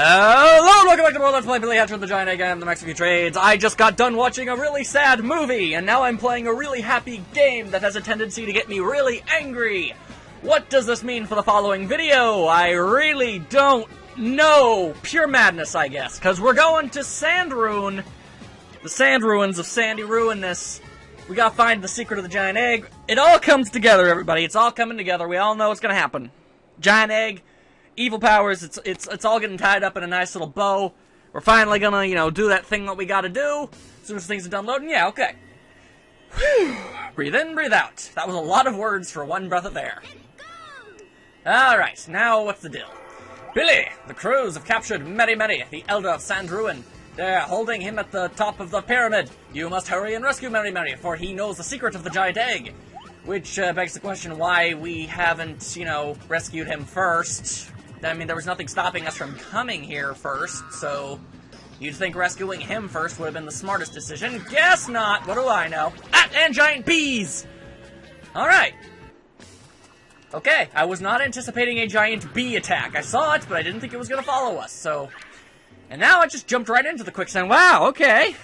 Hello, welcome back to World Let's Play Billy Hatcher the Giant Egg and the Mexican Trades. I just got done watching a really sad movie, and now I'm playing a really happy game that has a tendency to get me really angry. What does this mean for the following video? I really don't know. Pure madness, I guess, because we're going to Sand Ruin, the sand ruins of Sandy Ruinness. We gotta find the secret of the giant egg. It all comes together, everybody. It's all coming together. We all know what's gonna happen. Giant egg. Evil powers, it's all getting tied up in a nice little bow. We're finally gonna, do that thing that we gotta do. As soon as things are done loading, yeah, okay. Whew. Breathe in, breathe out. That was a lot of words for one breath of air. Alright, now what's the deal? Billy, the crews have captured Meri Meri, the Elder of Sand Ruin. They're holding him at the top of the pyramid. You must hurry and rescue Meri Meri, for he knows the secret of the giant egg. Which begs the question why we haven't, rescued him first. I mean, there was nothing stopping us from coming here first, so you'd think rescuing him first would have been the smartest decision. Guess not! What do I know? Ah, and giant bees! Alright. Okay, I was not anticipating a giant bee attack. I saw it, but I didn't think it was going to follow us, so... And now I just jumped right into the quicksand. Wow, okay.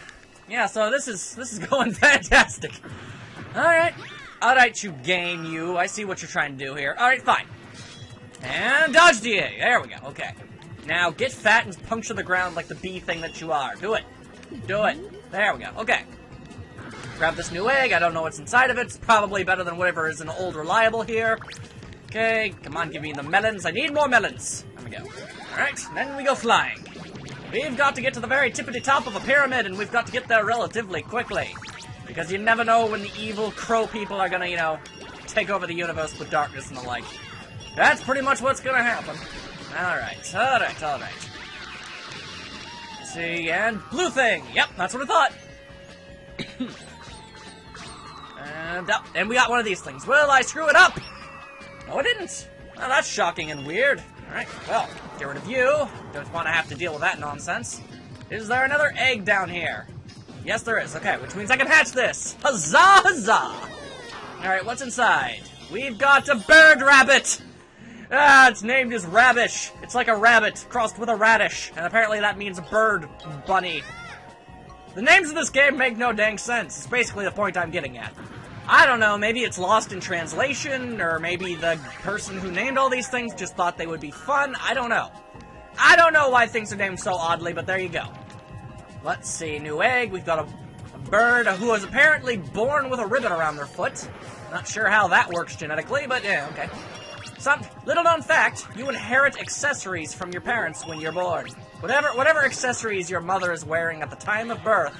Yeah, so this is going fantastic. Alright. Alright, you game, you. I see what you're trying to do here. Alright, fine. And dodge the egg. There we go. Okay. Now get fat and puncture the ground like the bee thing that you are. Do it. Do it. There we go. Okay. Grab this new egg. I don't know what's inside of it. It's probably better than whatever is an old reliable here. Okay. Come on, give me the melons. I need more melons. There we go. Alright. Then we go flying. We've got to get to the very tippity top of a pyramid, and we've got to get there relatively quickly. Because you never know when the evil crow people are gonna, take over the universe with darkness and the like. That's pretty much what's gonna happen. Alright, alright, alright. Let's see, and blue thing! Yep, that's what I thought. And we got one of these things. Will I screw it up? No, I didn't. Well, that's shocking and weird. Alright, well, get rid of you. Don't want to have to deal with that nonsense. Is there another egg down here? Yes, there is. Okay, which means I can hatch this. Huzzah, huzzah! Alright, what's inside? We've got a bird rabbit! Ah, it's named as Rabbish. It's like a rabbit crossed with a radish, and apparently that means a bird bunny. The names of this game make no dang sense. It's basically the point I'm getting at. I don't know, maybe it's lost in translation, or maybe the person who named all these things just thought they would be fun. I don't know. I don't know why things are named so oddly, but there you go. Let's see, new egg. We've got a bird who was apparently born with a ribbon around their foot. Not sure how that works genetically, but yeah, okay. Some little known fact, you inherit accessories from your parents when you're born. Whatever accessories your mother is wearing at the time of birth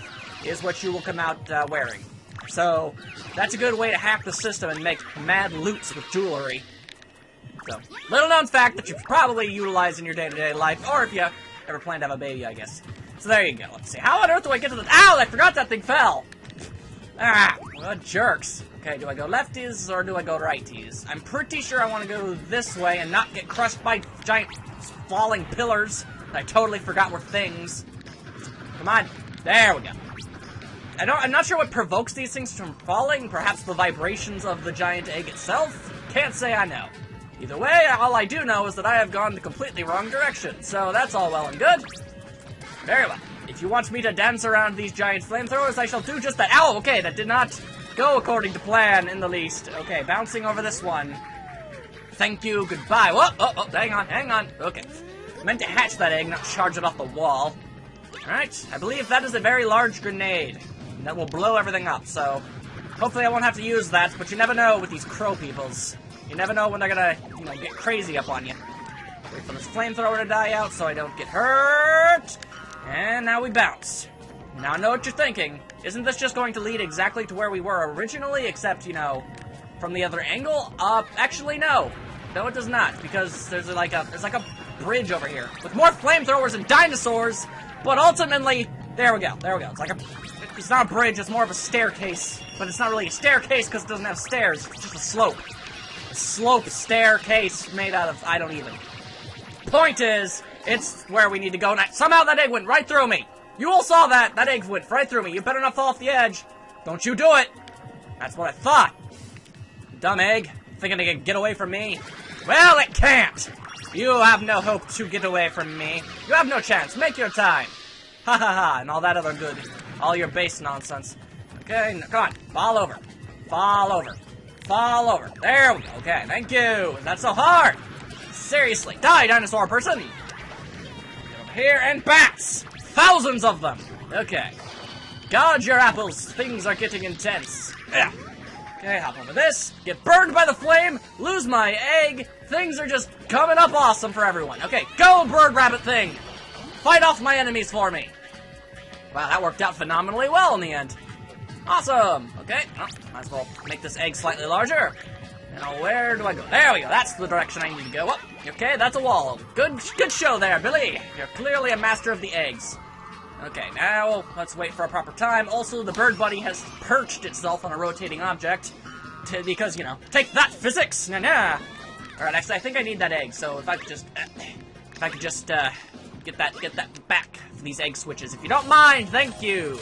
is what you will come out wearing. So, that's a good way to hack the system and make mad loots with jewelry. So, little known fact that you probably utilize in your day-to-day life, or if you ever plan to have a baby, I guess. So there you go. Let's see. How on earth do I get to the... Ow! I forgot that thing fell! Ah! What jerks. Okay, do I go lefties or do I go righties? I'm pretty sure I want to go this way and not get crushed by giant falling pillars that I totally forgot were things. Come on. There we go. I'm not sure what provokes these things from falling. Perhaps the vibrations of the giant egg itself? Can't say I know. Either way, all I do know is that I have gone the completely wrong direction. So that's all well and good. Very well. If you want me to dance around these giant flamethrowers, I shall do just that. Ow, okay, that did not go according to plan in the least. Okay, bouncing over this one. Thank you, goodbye. Whoa, oh, hang on. Okay. I meant to hatch that egg, not charge it off the wall. Alright, I believe that is a very large grenade. That will blow everything up, so... Hopefully I won't have to use that, but you never know with these crow peoples. You never know when they're gonna, get crazy up on you. Wait for this flamethrower to die out so I don't get hurt. And now we bounce. Now I know what you're thinking. Isn't this just going to lead exactly to where we were originally, except, from the other angle? Actually, no. No, it does not, because there's like a bridge over here with more flamethrowers and dinosaurs, but ultimately, there we go. It's not a bridge, it's more of a staircase, but it's not really a staircase because it doesn't have stairs, it's just a slope. A slope staircase made out of, I don't even. Point is, it's where we need to go now. Somehow that egg went right through me. You all saw that. That egg went right through me. You better not fall off the edge. Don't you do it. That's what I thought. Dumb egg. Thinking it could get away from me. Well, it can't. You have no hope to get away from me. You have no chance. Make your time. Ha ha ha, and all that other good. All your base nonsense. Okay, come on. Fall over. Fall over. Fall over. There we go. Okay, thank you. That's so hard. Seriously. Die, dinosaur person. Get over here, and bats. Thousands of them. Okay. Dodge your apples. Things are getting intense. Yeah. Okay, hop over this. Get burned by the flame. Lose my egg. Things are just coming up awesome for everyone. Okay, go, bird rabbit thing. Fight off my enemies for me. Wow, that worked out phenomenally well in the end. Awesome. Okay, well, might as well make this egg slightly larger. Now, where do I go? There we go. That's the direction I need to go. Oh, okay, that's a wall. Good show there, Billy. You're clearly a master of the eggs. Okay, now let's wait for a proper time. Also, the bird buddy has perched itself on a rotating object because, you know, take that, physics. Nah. All right, actually, I think I need that egg. So if I could just, get that back. These egg switches, if you don't mind. Thank you.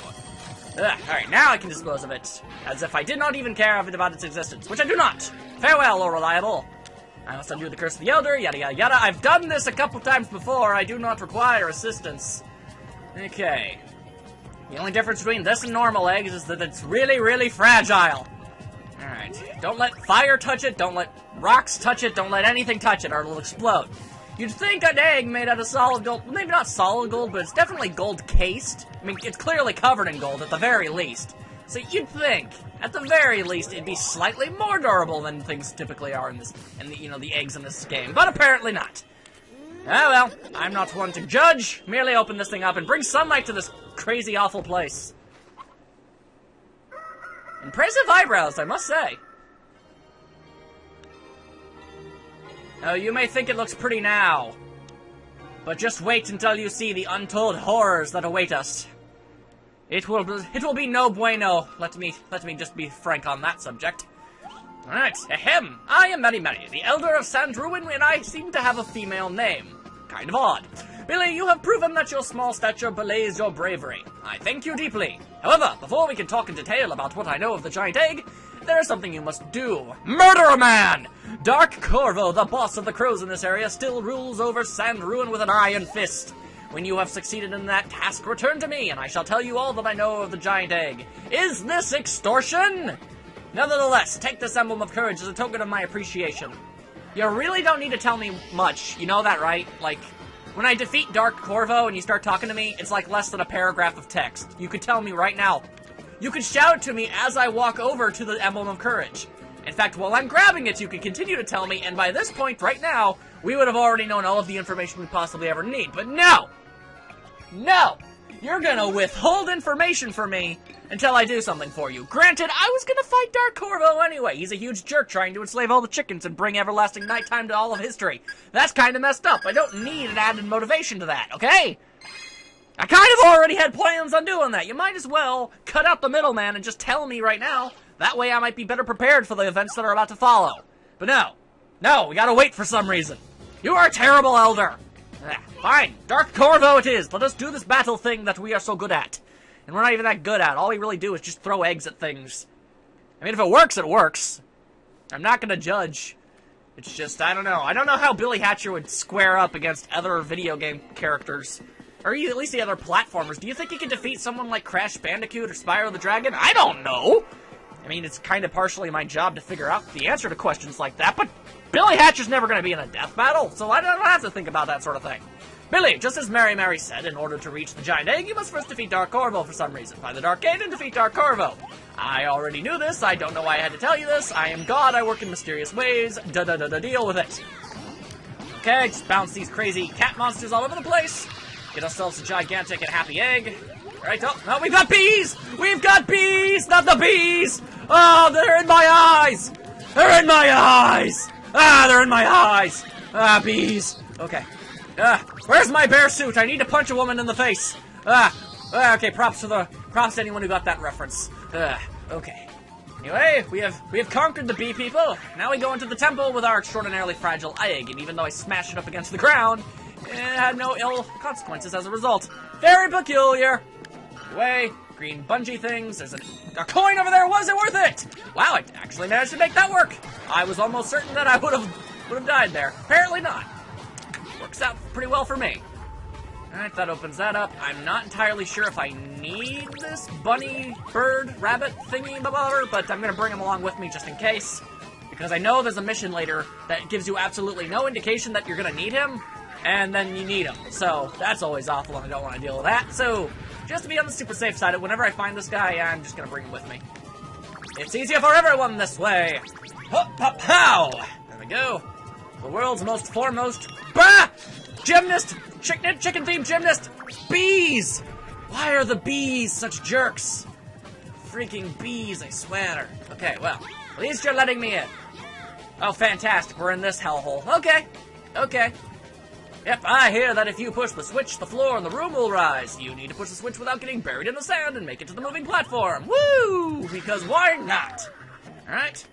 Alright, now I can dispose of it. As if I did not even care about its existence, which I do not. Farewell, O Reliable. I must undo the curse of the Elder, yada yada yada. I've done this a couple times before. I do not require assistance. Okay. The only difference between this and normal eggs is that it's really, really fragile. Alright. Don't let fire touch it, don't let rocks touch it, don't let anything touch it or it'll explode. You'd think an egg made out of solid gold, maybe not solid gold, but it's definitely gold cased. I mean, it's clearly covered in gold at the very least. So you'd think, at the very least, it'd be slightly more durable than things typically are in the eggs in this game. But apparently not. Ah well, I'm not one to judge. Merely open this thing up and bring sunlight to this crazy, awful place. Impressive eyebrows, I must say. Oh, you may think it looks pretty now, but just wait until you see the untold horrors that await us. It will be no bueno. Let me just be frank on that subject. Alright, ahem. I am Mary Mary, the Elder of Sandruin, and I seem to have a female name. Kind of odd. Billy, you have proven that your small stature belays your bravery. I thank you deeply. However, before we can talk in detail about what I know of the giant egg, there is something you must do. Murder a man! Dark Corvo, the boss of the crows in this area, still rules over Sandruin with an iron fist. When you have succeeded in that task, return to me, and I shall tell you all that I know of the giant egg. Is this extortion? Nevertheless, take this emblem of courage as a token of my appreciation. You really don't need to tell me much, you know that, right? Like, when I defeat Dark Corvo and you start talking to me, it's like less than a paragraph of text. You could tell me right now. You could shout it to me as I walk over to the emblem of courage. In fact, while I'm grabbing it, you can continue to tell me, and by this point, right now, we would have already known all of the information we possibly ever need. But no! No! You're gonna withhold information from me until I do something for you. Granted, I was gonna fight Dark Corvo anyway. He's a huge jerk trying to enslave all the chickens and bring everlasting nighttime to all of history. That's kinda messed up. I don't need an added motivation to that, okay? I kind of already had plans on doing that. You might as well cut out the middleman and just tell me right now. That way I might be better prepared for the events that are about to follow. But no, we gotta wait for some reason. You are a terrible elder. Fine, Dark Corvo it is. Let us do this battle thing that we are so good at. And we're not even that good at. All we really do is just throw eggs at things. I mean, if it works, it works. I'm not gonna judge. It's just, I don't know. I don't know how Billy Hatcher would square up against other video game characters. Or at least the other platformers. Do you think he could defeat someone like Crash Bandicoot or Spyro the Dragon? I don't know! I mean, it's kind of partially my job to figure out the answer to questions like that, but Billy Hatcher's never going to be in a death battle, so I don't have to think about that sort of thing. Billy, just as Mary Mary said, in order to reach the giant egg, you must first defeat Dark Corvo for some reason. Find the Dark Gate and defeat Dark Corvo. I already knew this. I don't know why I had to tell you this. I am God. I work in mysterious ways. Deal with it. Okay, just bounce these crazy cat monsters all over the place. Get ourselves a gigantic and happy egg. Right, oh, we've got bees! We've got bees! Not the bees! Oh, they're in my eyes! They're in my eyes! Ah, they're in my eyes! Ah, bees. Okay. Where's my bear suit? I need to punch a woman in the face. Okay, props to anyone who got that reference. Okay. Anyway, we have conquered the bee people. Now we go into the temple with our extraordinarily fragile egg, and even though I smashed it up against the ground, it had no ill consequences as a result. Very peculiar. Anyway, green bungee things. There's a coin over there. Was it worth it? Wow, I actually managed to make that work. I was almost certain that I would have died there. Apparently not. pretty well for me. Alright, that opens that up. I'm not entirely sure if I need this bunny, bird, rabbit thingy, but I'm gonna bring him along with me just in case. Because I know there's a mission later that gives you absolutely no indication that you're gonna need him, and then you need him. So, that's always awful, and I don't want to deal with that. So, just to be on the super safe side, whenever I find this guy, I'm just gonna bring him with me. It's easier for everyone this way! Hop, hop, pow! There we go. The world's most foremost... Bah! Gymnast! Chicken-themed gymnast! Bees! Why are the bees such jerks? Freaking bees, I swear. Okay, well, at least you're letting me in. Oh, fantastic, we're in this hellhole. Okay, okay. Yep, I hear that if you push the switch, the floor in the room will rise. You need to push the switch without getting buried in the sand and make it to the moving platform. Woo! Because why not? Alright.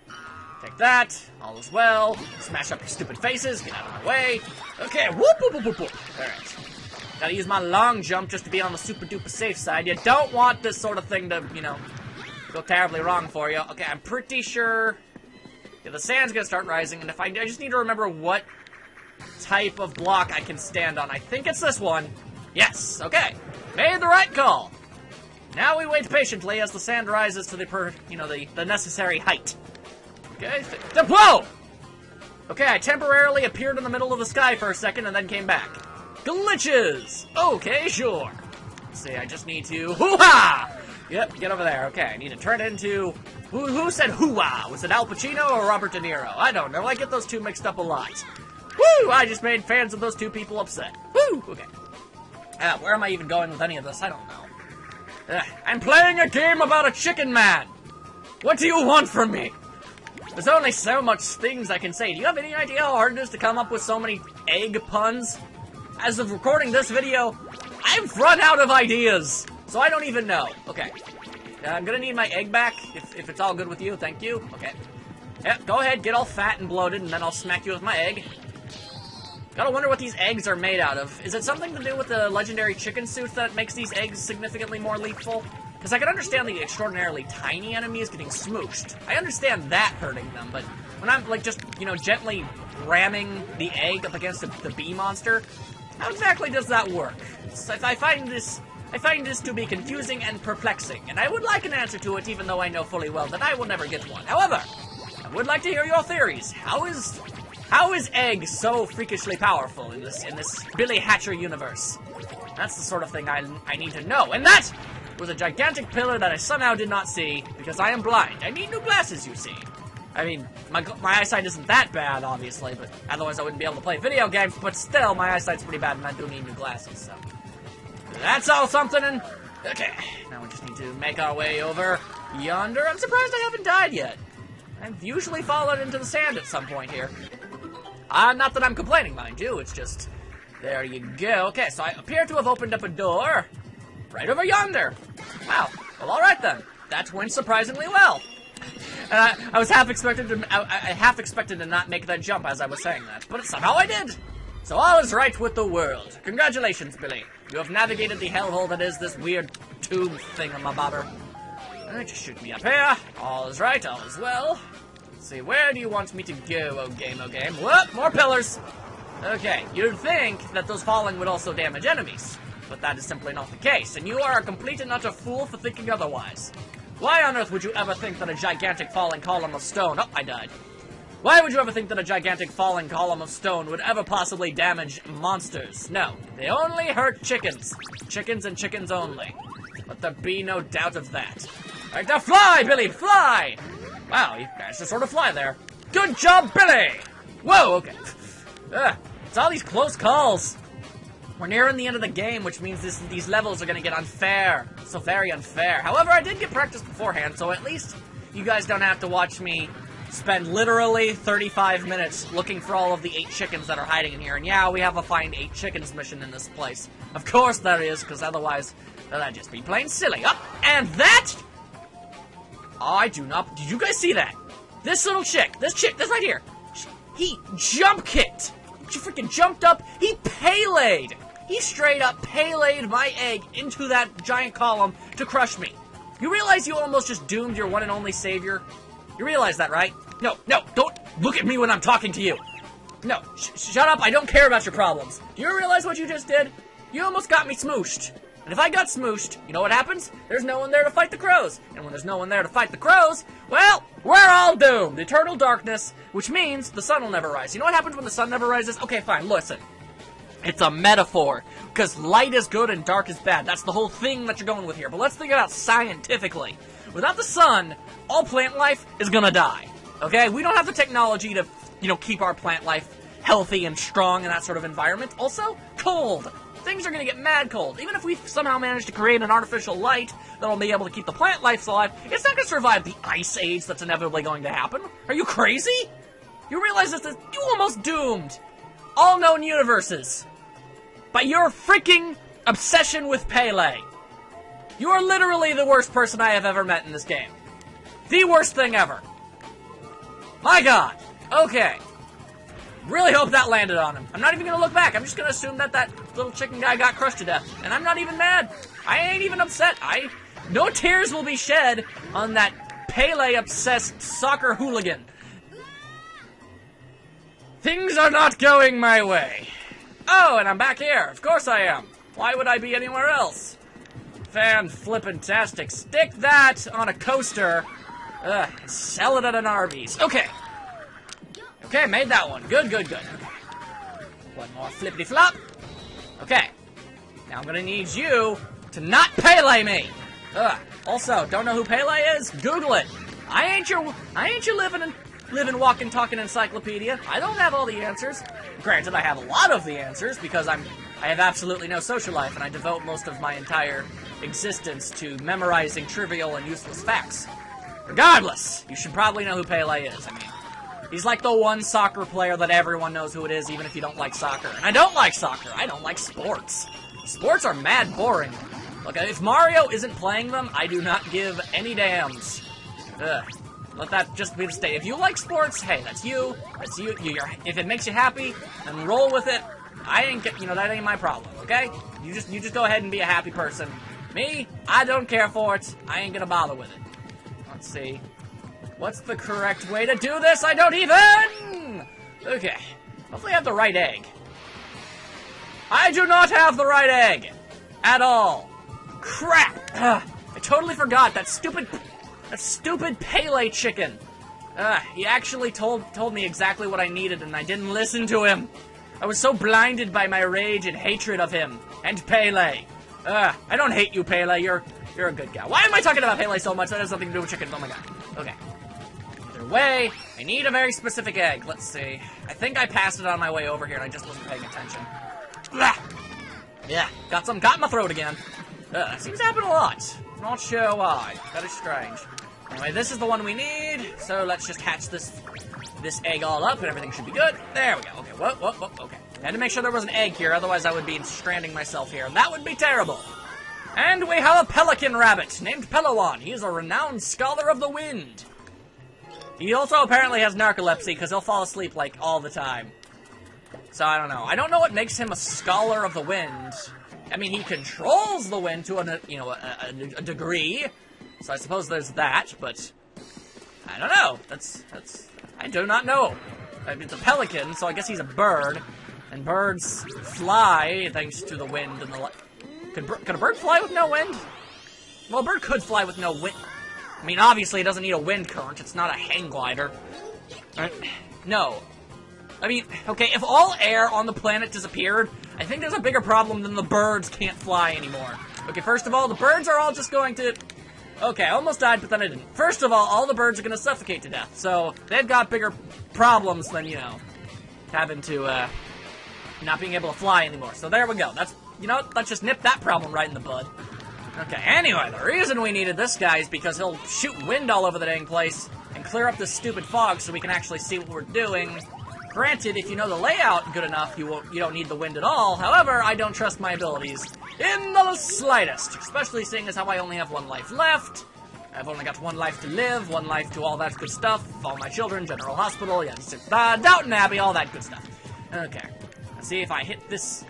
Take that. All is well. Smash up your stupid faces. Get out of my way. Okay, whoop, whoop, whoop, whoop, whoop. Alright. Gotta use my long jump just to be on the super duper safe side. You don't want this sort of thing to, you know, go terribly wrong for you. Okay, I'm pretty sure... Yeah, the sand's gonna start rising, and if I just need to remember what type of block I can stand on. I think it's this one. Yes, okay. Made the right call. Now we wait patiently as the sand rises to the necessary height. Okay, whoa! Okay, I temporarily appeared in the middle of the sky for a second and then came back. Glitches! Okay, sure. Let's see, I just need to... Hoo-ha! Yep, get over there. Okay, I need to turn into... Who said hoo-ha? Was it Al Pacino or Robert De Niro? I don't know, I get those two mixed up a lot. Woo! I just made fans of those two people upset. Woo! Okay. Where am I even going with any of this? I don't know. I'm playing a game about a chicken man! What do you want from me? There's only so much things I can say. Do you have any idea how hard it is to come up with so many egg puns? As of recording this video, I've run out of ideas! So I don't even know. Okay. I'm gonna need my egg back, if it's all good with you. Thank you. Okay. Yep, go ahead, get all fat and bloated, and then I'll smack you with my egg. Gotta wonder what these eggs are made out of. Is it something to do with the legendary chicken suit that makes these eggs significantly more lethal? Because I can understand the extraordinarily tiny enemies getting smooshed. I understand that hurting them, but when I'm, like, just, you know, gently ramming the egg up against the bee monster, how exactly does that work? I find this to be confusing and perplexing, and I would like an answer to it, even though I know fully well that I will never get one. However, I would like to hear your theories. How is egg so freakishly powerful in this Billy Hatcher universe? That's the sort of thing I need to know. And that was a gigantic pillar that I somehow did not see because I am blind. I need new glasses, you see. I mean, my eyesight isn't that bad, obviously, but otherwise I wouldn't be able to play video games, but still, my eyesight's pretty bad and I do need new glasses, so. That's all something, and... Okay, now we just need to make our way over yonder. I'm surprised I haven't died yet. I've usually fallen into the sand at some point here. Not that I'm complaining, mind you, it's just... There you go. Okay, so I appear to have opened up a door right over yonder. Wow. Well, alright then. That went surprisingly well. And I was half expected to not make that jump as I was saying that, but somehow I did. So all is right with the world. Congratulations, Billy. You have navigated the hellhole that is this weird tube thingamabobber. Alright, just shoot me up here. All is right, all is well. Let's see, where do you want me to go, oh game, oh game? Whoop, more pillars. Okay, you'd think that those falling would also damage enemies, but that is simply not the case, and you are a complete and utter fool for thinking otherwise. Why on earth would you ever think that a gigantic falling column of stone... Oh, I died. Why would you ever think that a gigantic falling column of stone would ever possibly damage monsters? No, they only hurt chickens. Chickens and chickens only. Let there be no doubt of that. Alright, now fly, Billy, fly! Wow, you managed to sort of fly there. Good job, Billy! Whoa, okay. It's all these close calls. We're nearing the end of the game, which means these levels are going to get unfair. So very unfair. However, I did get practice beforehand, so at least you guys don't have to watch me spend literally 35 minutes looking for all of the 8 chickens that are hiding in here. And yeah, we have a find 8 chickens mission in this place. Of course there is, because otherwise that'd just be plain silly. Up, and that... I do not... Did you guys see that? This little chick, this right here, he jump kicked. She freaking jumped up, he paylaid. He straight up paylaid my egg into that giant column to crush me. You realize you almost just doomed your one and only savior? You realize that, right? No, don't look at me when I'm talking to you. No, shut up, I don't care about your problems. Do you realize what you just did? You almost got me smooshed. And if I got smooshed, you know what happens? There's no one there to fight the crows. And when there's no one there to fight the crows, well, we're all doomed. Eternal darkness, which means the sun will never rise. You know what happens when the sun never rises? Okay, fine, listen. It's a metaphor, because light is good and dark is bad. That's the whole thing that you're going with here. But let's think about it scientifically. Without the sun, all plant life is gonna die. Okay? We don't have the technology to, keep our plant life healthy and strong in that sort of environment. Also, cold. Things are gonna get mad cold. Even if we somehow manage to create an artificial light that'll be able to keep the plant life alive, it's not gonna survive the ice age that's inevitably going to happen. Are you crazy? You realize that you almost doomed all known universes by your freaking obsession with Pele. You are literally the worst person I have ever met in this game. The worst thing ever. My god. Okay. Really hope that landed on him. I'm not even gonna look back. I'm just gonna assume that that little chicken guy got crushed to death. And I'm not even mad. I ain't even upset. No tears will be shed on that Pele-obsessed soccer hooligan. Things are not going my way. Oh, and I'm back here. Of course I am. Why would I be anywhere else? Fan-flippin-tastic. Stick that on a coaster. Sell it at an Arby's. Okay. Okay, made that one. Good, good, good. One more flippity-flop. Okay. Now I'm gonna need you to not Pele me. Also, don't know who Pele is? Google it. I ain't your living, walking, talking encyclopedia. I don't have all the answers. Granted, I have a lot of the answers because I have absolutely no social life and I devote most of my entire existence to memorizing trivial and useless facts. Regardless, you should probably know who Pele is. I mean, he's like the one soccer player that everyone knows who it is, even if you don't like soccer. And I don't like soccer. I don't like sports. Sports are mad boring. Look, if Mario isn't playing them, I do not give any damns. Let that just be the state. If you like sports, hey, that's you. That's you. If it makes you happy, then roll with it. That ain't my problem, okay? You just go ahead and be a happy person. Me, I don't care for it. I ain't gonna bother with it. Let's see. What's the correct way to do this? I don't even! Okay. Hopefully I have the right egg. I do not have the right egg. At all. Crap! I totally forgot that stupid Pele chicken. He actually told me exactly what I needed and I didn't listen to him. I was so blinded by my rage and hatred of him. And Pele. I don't hate you, Pele. You're a good guy. Why am I talking about Pele so much? That has nothing to do with chickens. Oh my god. Okay. Either way, I need a very specific egg. Let's see. I think I passed it on my way over here and I just wasn't paying attention. Yeah, got in my throat again. Seems to happen a lot. Not sure why. That is strange. Anyway, this is the one we need, so let's just hatch this egg all up and everything should be good. There we go. Okay, whoa, okay. I had to make sure there was an egg here, otherwise I would be stranding myself here, and that would be terrible. And we have a pelican rabbit named Pelawan. He is a renowned scholar of the wind. He also apparently has narcolepsy because he'll fall asleep, like, all the time. So I don't know. I don't know what makes him a scholar of the wind. I mean, he controls the wind to a degree. So I suppose there's that, but I don't know. I do not know. I mean, it's a pelican, so I guess he's a bird. And birds fly thanks to the wind and the light. Could a bird fly with no wind? Well, a bird could fly with no wind. I mean, obviously it doesn't need a wind current. It's not a hang glider. No. I mean, okay, if all air on the planet disappeared, I think there's a bigger problem than the birds can't fly anymore. Okay, first of all, the birds are all just going to... Okay, I almost died, but then I didn't. First of all the birds are going to suffocate to death. So, they've got bigger problems than, having to, not being able to fly anymore. So there we go. Let's just nip that problem right in the bud. Okay, anyway, the reason we needed this guy is because he'll shoot wind all over the dang place and clear up this stupid fog so we can actually see what we're doing. Granted, if you know the layout good enough, you don't need the wind at all. However, I don't trust my abilities in the slightest, especially seeing as how I only have one life left. I've only got one life to live, one life to all that good stuff, all my children, General Hospital, Downton Abbey, all that good stuff. Okay, let's see if I hit this.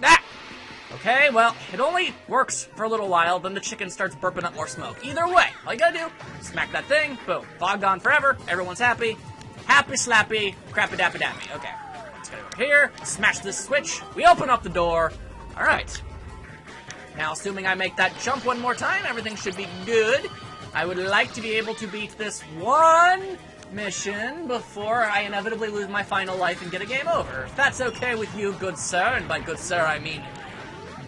Okay, well, it only works for a little while, then the chicken starts burping up more smoke. Either way, all you gotta do, smack that thing, boom, fog gone forever, everyone's happy. Happy slappy, crappy dappy dappy. Okay, let's go over over here, smash this switch, we open up the door. Alright. Now, assuming I make that jump one more time, everything should be good. I would like to be able to beat this one mission before I inevitably lose my final life and get a game over. If that's okay with you, good sir, and by good sir I mean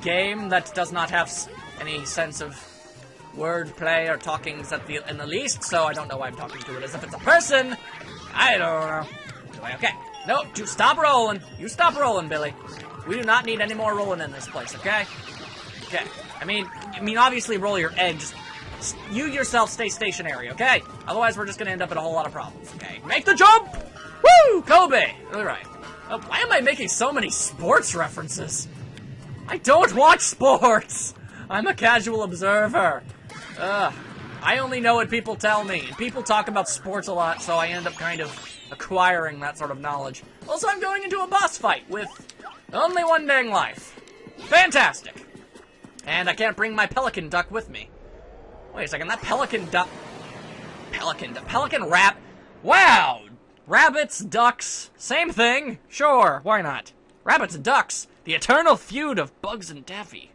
game that does not have any sense of wordplay or talkings in the least, so I don't know why I'm talking to it as if it's a person. I don't know. Okay. No, stop rolling. You stop rolling, Billy. We do not need any more rolling in this place, okay? Okay. I mean, obviously roll your egg. Just you yourself stay stationary, okay? Otherwise, we're just gonna end up in a whole lot of problems, okay? Make the jump! Woo! Kobe! Alright. Why am I making so many sports references? I don't watch sports! I'm a casual observer. I only know what people tell me. People talk about sports a lot, so I end up kind of acquiring that sort of knowledge. Also, I'm going into a boss fight with only one dang life. Fantastic! And I can't bring my pelican duck with me. Wait a second, that pelican duck... Pelican rat... Wow! Rabbits, ducks, same thing. Sure, why not? Rabbits and ducks, the eternal feud of Bugs and Daffy.